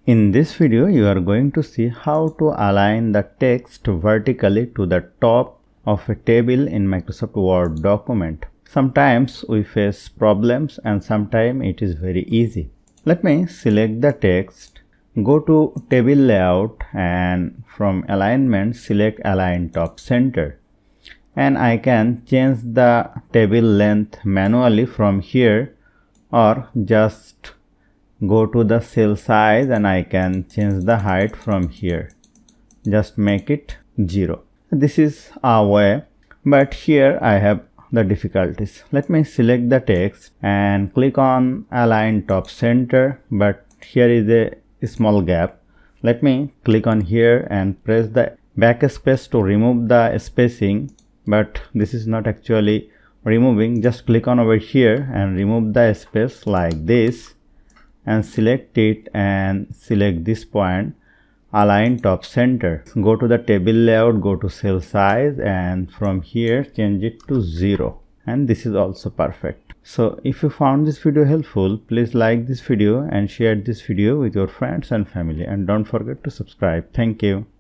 In this video, you are going to see how to align the text vertically to the top of a table in Microsoft Word document. Sometimes we face problems and sometimes it is very easy. Let me select the text, go to Table Layout and from Alignment select Align Top Center. And I can change the table length manually from here or just go to the cell size and I can change the height from here. Just make it 0. This is a way, but here I have the difficulties. Let me select the text and click on Align Top Center, but here is a small gap. Let me click on here and press the backspace to remove the spacing, but this is not actually removing. Just click on over here and remove the space like this and select it and select this point, Align Top Center. Go to the table layout, go to cell size and from here change it to 0, and this is also perfect. So if you found this video helpful, please like this video and share this video with your friends and family, and don't forget to subscribe. Thank you.